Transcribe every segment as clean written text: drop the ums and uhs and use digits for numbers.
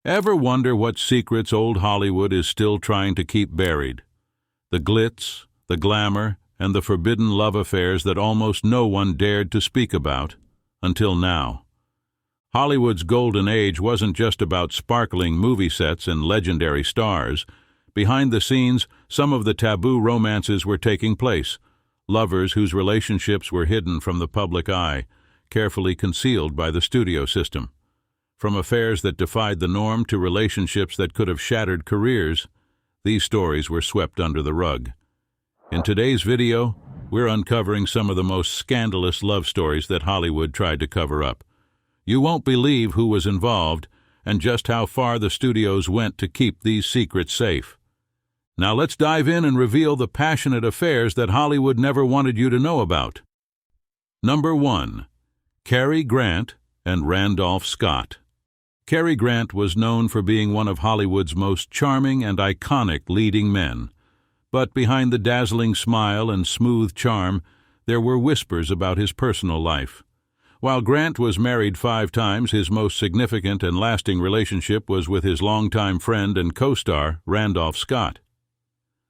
Ever wonder what secrets old Hollywood is still trying to keep buried? The glitz, the glamour, and the forbidden love affairs that almost no one dared to speak about, until now. Hollywood's golden age wasn't just about sparkling movie sets and legendary stars. Behind the scenes, some of the taboo romances were taking place, lovers whose relationships were hidden from the public eye, carefully concealed by the studio system. From affairs that defied the norm to relationships that could have shattered careers, these stories were swept under the rug. In today's video, we're uncovering some of the most scandalous love stories that Hollywood tried to cover up. You won't believe who was involved and just how far the studios went to keep these secrets safe. Now let's dive in and reveal the passionate affairs that Hollywood never wanted you to know about. Number 1. Cary Grant and Randolph Scott. Cary Grant was known for being one of Hollywood's most charming and iconic leading men. But behind the dazzling smile and smooth charm, there were whispers about his personal life. While Grant was married 5 times, his most significant and lasting relationship was with his longtime friend and co-star, Randolph Scott.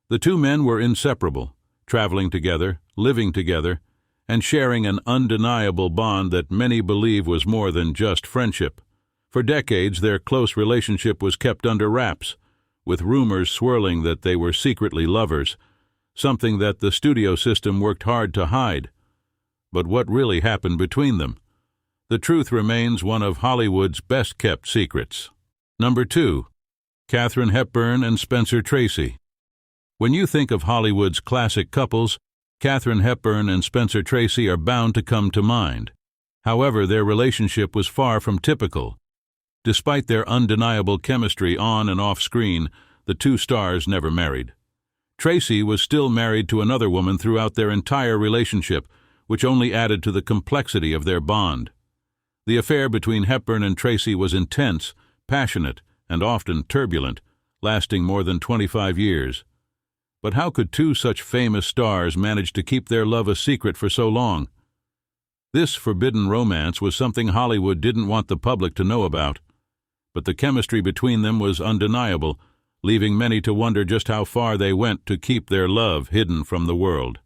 The two men were inseparable, traveling together, living together, and sharing an undeniable bond that many believe was more than just friendship. For decades, their close relationship was kept under wraps, with rumors swirling that they were secretly lovers, something that the studio system worked hard to hide. But what really happened between them? The truth remains one of Hollywood's best-kept secrets. Number 2. Katharine Hepburn and Spencer Tracy. When you think of Hollywood's classic couples, Katharine Hepburn and Spencer Tracy are bound to come to mind. However, their relationship was far from typical. Despite their undeniable chemistry on and off screen, the two stars never married. Tracy was still married to another woman throughout their entire relationship, which only added to the complexity of their bond. The affair between Hepburn and Tracy was intense, passionate, and often turbulent, lasting more than 25 years. But how could two such famous stars manage to keep their love a secret for so long? This forbidden romance was something Hollywood didn't want the public to know about. But the chemistry between them was undeniable, leaving many to wonder just how far they went to keep their love hidden from the world.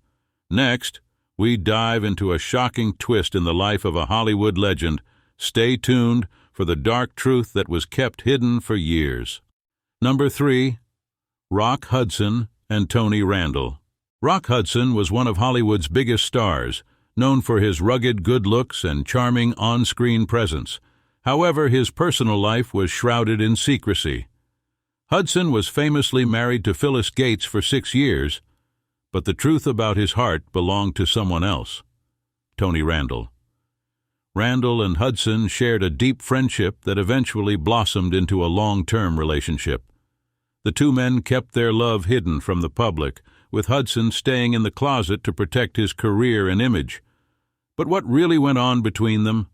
Next, we dive into a shocking twist in the life of a Hollywood legend. Stay tuned for the dark truth that was kept hidden for years. Number 3. Rock Hudson and Tony Randall. Rock Hudson was one of Hollywood's biggest stars, known for his rugged good looks and charming on-screen presence. However, his personal life was shrouded in secrecy. Hudson was famously married to Phyllis Gates for 6 years, but the truth about his heart belonged to someone else, Tony Randall. Randall and Hudson shared a deep friendship that eventually blossomed into a long-term relationship. The two men kept their love hidden from the public, with Hudson staying in the closet to protect his career and image. But what really went on between them?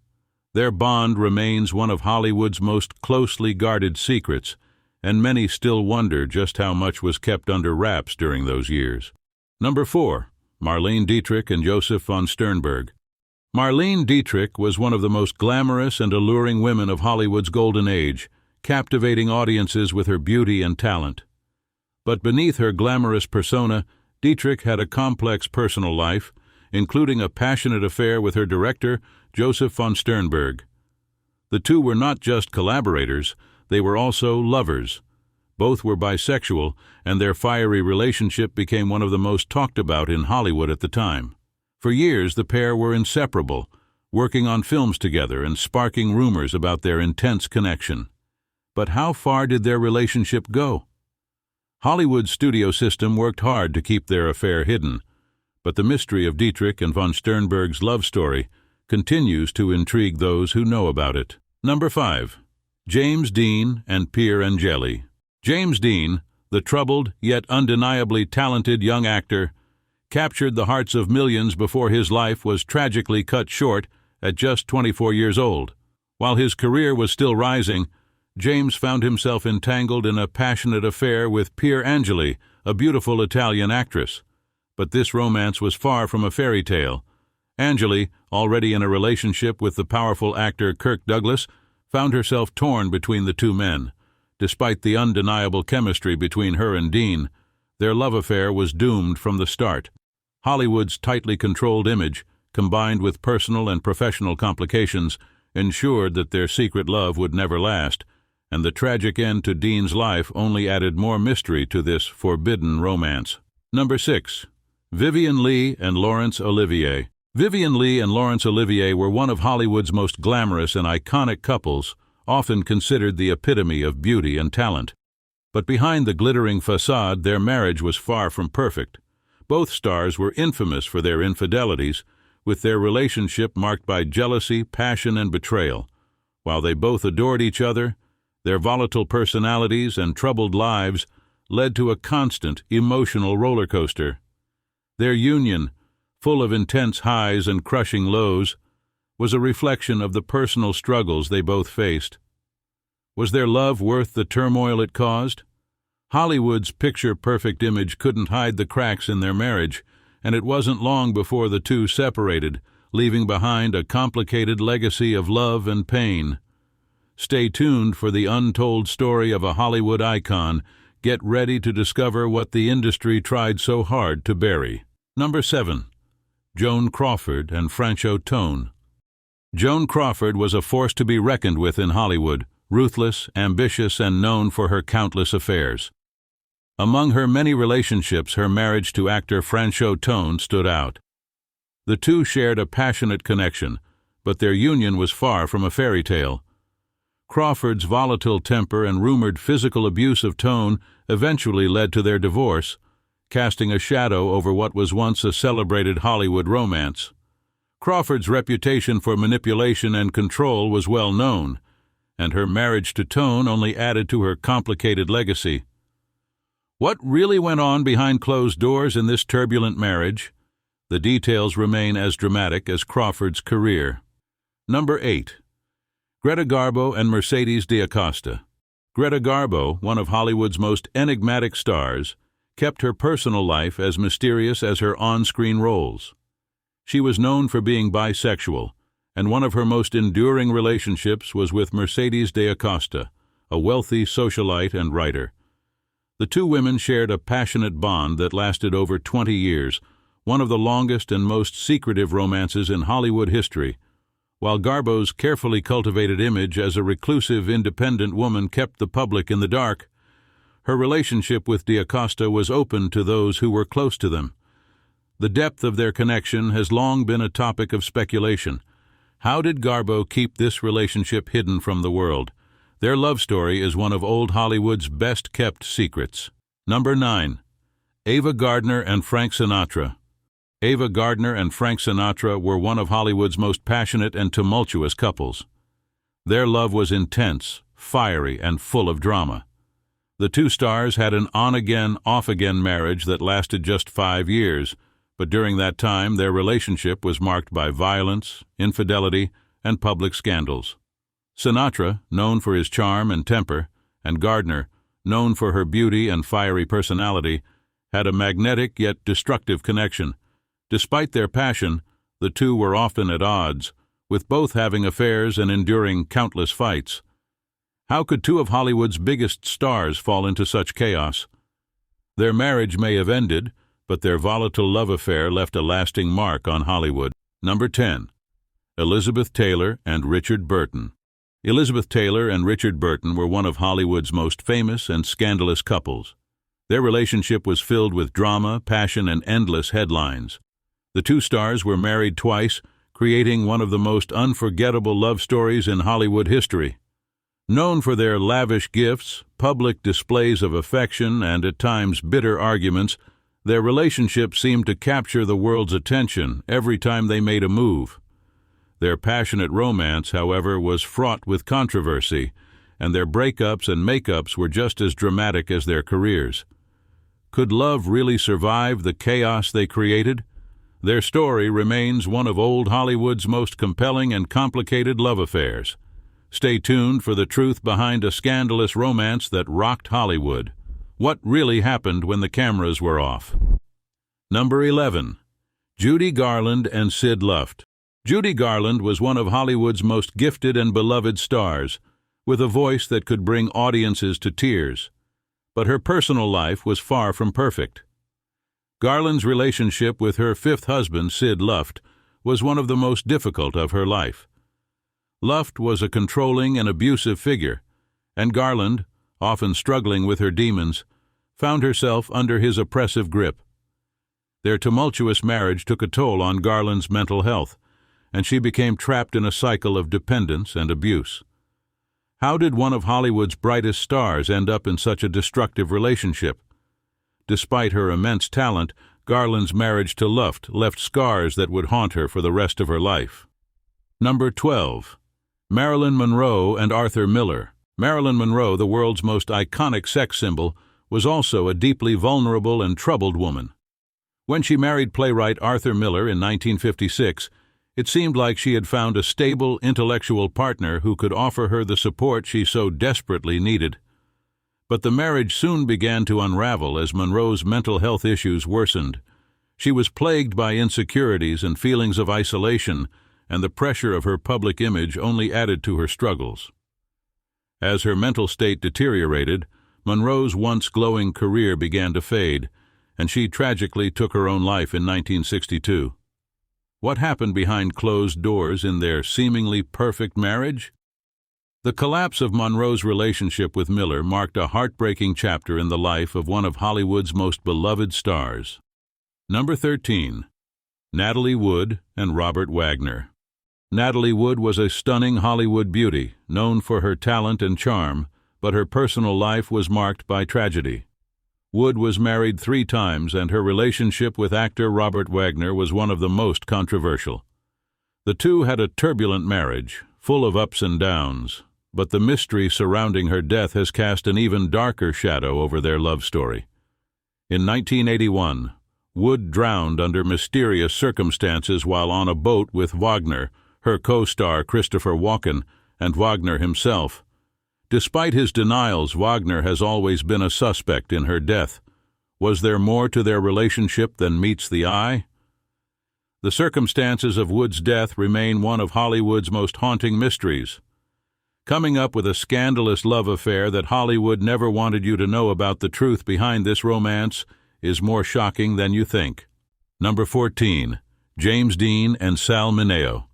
Their bond remains one of Hollywood's most closely guarded secrets, and many still wonder just how much was kept under wraps during those years. Number 4. Marlene Dietrich and Joseph von Sternberg. Marlene Dietrich was one of the most glamorous and alluring women of Hollywood's golden age, captivating audiences with her beauty and talent. But beneath her glamorous persona, Dietrich had a complex personal life, including a passionate affair with her director, Joseph von Sternberg. The two were not just collaborators, they were also lovers. Both were bisexual, and their fiery relationship became one of the most talked about in Hollywood at the time. For years, the pair were inseparable, working on films together and sparking rumors about their intense connection. But how far did their relationship go? Hollywood's studio system worked hard to keep their affair hidden, but the mystery of Dietrich and von Sternberg's love story continues to intrigue those who know about it. Number 5. James Dean and Pier Angeli. James Dean, the troubled yet undeniably talented young actor, captured the hearts of millions before his life was tragically cut short at just 24 years old. While his career was still rising, James found himself entangled in a passionate affair with Pier Angeli, a beautiful Italian actress. But this romance was far from a fairy tale. Angeli, already in a relationship with the powerful actor Kirk Douglas, found herself torn between the two men, Despite the undeniable chemistry between her and Dean, their love affair was doomed from the start. Hollywood's tightly controlled image, combined with personal and professional complications, ensured that their secret love would never last, and the tragic end to Dean's life only added more mystery to this forbidden romance. Number 6. Vivien Leigh and Laurence Olivier. Vivien Leigh and Laurence Olivier were one of Hollywood's most glamorous and iconic couples, often considered the epitome of beauty and talent. But behind the glittering facade, their marriage was far from perfect. Both stars were infamous for their infidelities, with their relationship marked by jealousy, passion, and betrayal. While they both adored each other, their volatile personalities and troubled lives led to a constant emotional roller coaster. Their union, full of intense highs and crushing lows, was a reflection of the personal struggles they both faced. Was their love worth the turmoil it caused? Hollywood's picture-perfect image couldn't hide the cracks in their marriage, and it wasn't long before the two separated, leaving behind a complicated legacy of love and pain. Stay tuned for the untold story of a Hollywood icon. Get ready to discover what the industry tried so hard to bury. Number 7. Joan Crawford and Franchot. Joan Crawford was a force to be reckoned with in Hollywood, ruthless, ambitious, and known for her countless affairs. Among her many relationships, her marriage to actor Franchot stood out. The two shared a passionate connection, but their union was far from a fairy tale. Crawford's volatile temper and rumored physical abuse of Tone eventually led to their divorce, casting a shadow over what was once a celebrated Hollywood romance. Crawford's reputation for manipulation and control was well known, and her marriage to Tone only added to her complicated legacy. What really went on behind closed doors in this turbulent marriage? The details remain as dramatic as Crawford's career. Number 8. Greta Garbo and Mercedes D'Acosta. Greta Garbo, one of Hollywood's most enigmatic stars, kept her personal life as mysterious as her on-screen roles. She was known for being bisexual, and one of her most enduring relationships was with Mercedes D'Acosta, a wealthy socialite and writer. The two women shared a passionate bond that lasted over 20 years, one of the longest and most secretive romances in Hollywood history. While Garbo's carefully cultivated image as a reclusive, independent woman kept the public in the dark, her relationship with D'Acosta was open to those who were close to them. The depth of their connection has long been a topic of speculation. How did Garbo keep this relationship hidden from the world? Their love story is one of old Hollywood's best-kept secrets. Number 9. Ava Gardner and Frank Sinatra. Ava Gardner and Frank Sinatra were one of Hollywood's most passionate and tumultuous couples. Their love was intense, fiery, and full of drama. The two stars had an on-again, off-again marriage that lasted just 5 years, but during that time their relationship was marked by violence, infidelity, and public scandals. Sinatra, known for his charm and temper, and Gardner, known for her beauty and fiery personality, had a magnetic yet destructive connection. Despite their passion, the two were often at odds, with both having affairs and enduring countless fights. How could two of Hollywood's biggest stars fall into such chaos? Their marriage may have ended, but their volatile love affair left a lasting mark on Hollywood. Number 10. Elizabeth Taylor and Richard Burton. Elizabeth Taylor and Richard Burton were one of Hollywood's most famous and scandalous couples. Their relationship was filled with drama, passion, and endless headlines. The two stars were married twice, creating one of the most unforgettable love stories in Hollywood history. Known for their lavish gifts, public displays of affection, and at times bitter arguments, their relationship seemed to capture the world's attention every time they made a move. Their passionate romance, however, was fraught with controversy, and their breakups and makeups were just as dramatic as their careers. Could love really survive the chaos they created? Their story remains one of old Hollywood's most compelling and complicated love affairs. Stay tuned for the truth behind a scandalous romance that rocked Hollywood. What really happened when the cameras were off? Number 11. Judy Garland and Sid Luft. Judy Garland was one of Hollywood's most gifted and beloved stars, with a voice that could bring audiences to tears. But her personal life was far from perfect. Garland's relationship with her fifth husband, Sid Luft, was one of the most difficult of her life. Luft was a controlling and abusive figure, and Garland, often struggling with her demons, found herself under his oppressive grip. Their tumultuous marriage took a toll on Garland's mental health, and she became trapped in a cycle of dependence and abuse. How did one of Hollywood's brightest stars end up in such a destructive relationship? Despite her immense talent, Garland's marriage to Luft left scars that would haunt her for the rest of her life. Number 12. Marilyn Monroe and Arthur Miller. Marilyn Monroe, the world's most iconic sex symbol, was also a deeply vulnerable and troubled woman. When she married playwright Arthur Miller in 1956, it seemed like she had found a stable, intellectual partner who could offer her the support she so desperately needed. But the marriage soon began to unravel as Monroe's mental health issues worsened. She was plagued by insecurities and feelings of isolation, and the pressure of her public image only added to her struggles. As her mental state deteriorated, Monroe's once glowing career began to fade, and she tragically took her own life in 1962. What happened behind closed doors in their seemingly perfect marriage? The collapse of Monroe's relationship with Miller marked a heartbreaking chapter in the life of one of Hollywood's most beloved stars. Number 13. Natalie Wood and Robert Wagner. Natalie Wood was a stunning Hollywood beauty, known for her talent and charm, but her personal life was marked by tragedy. Wood was married 3 times, and her relationship with actor Robert Wagner was one of the most controversial. The two had a turbulent marriage, full of ups and downs, but the mystery surrounding her death has cast an even darker shadow over their love story. In 1981, Wood drowned under mysterious circumstances while on a boat with Wagner, her co-star Christopher Walken, and Wagner himself. Despite his denials, Wagner has always been a suspect in her death. Was there more to their relationship than meets the eye? The circumstances of Wood's death remain one of Hollywood's most haunting mysteries. Coming up with a scandalous love affair that Hollywood never wanted you to know about, the truth behind this romance is more shocking than you think. Number 14. James Dean and Sal Mineo.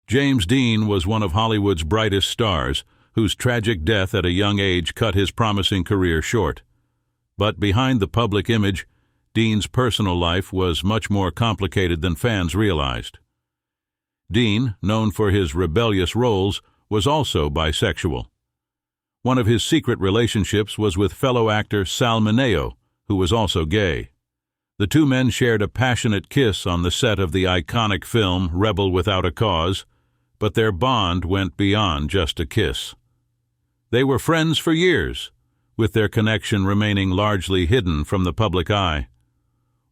James Dean was one of Hollywood's brightest stars, whose tragic death at a young age cut his promising career short. But behind the public image, Dean's personal life was much more complicated than fans realized. Dean, known for his rebellious roles, was also bisexual. One of his secret relationships was with fellow actor Sal Mineo, who was also gay. The two men shared a passionate kiss on the set of the iconic film Rebel Without a Cause, but their bond went beyond just a kiss. They were friends for years, with their connection remaining largely hidden from the public eye.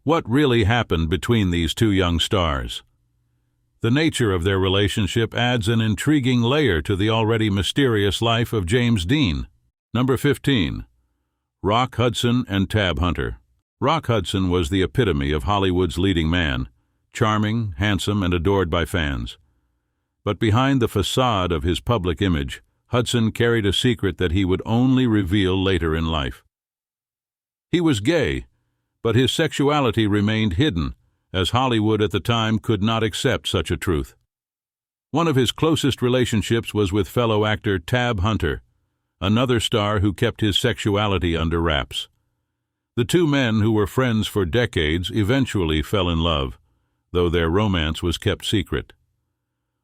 What really happened between these two young stars? The nature of their relationship adds an intriguing layer to the already mysterious life of James Dean. Number 15. Rock Hudson and Tab Hunter. Rock Hudson was the epitome of Hollywood's leading man, charming, handsome, and adored by fans. But behind the facade of his public image, Hudson carried a secret that he would only reveal later in life. He was gay, but his sexuality remained hidden, as Hollywood at the time could not accept such a truth. One of his closest relationships was with fellow actor Tab Hunter, another star who kept his sexuality under wraps. The two men, who were friends for decades, eventually fell in love, though their romance was kept secret.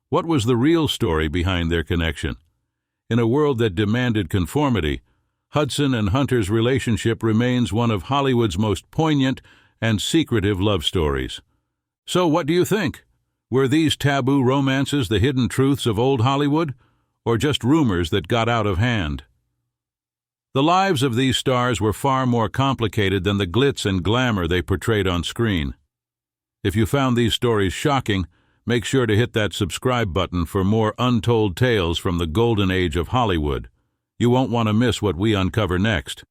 What was the real story behind their connection? In a world that demanded conformity, Hudson and Hunter's relationship remains one of Hollywood's most poignant and secretive love stories. So what do you think? Were these taboo romances the hidden truths of old Hollywood, or just rumors that got out of hand? The lives of these stars were far more complicated than the glitz and glamour they portrayed on screen. If you found these stories shocking, make sure to hit that subscribe button for more untold tales from the golden age of Hollywood. You won't want to miss what we uncover next.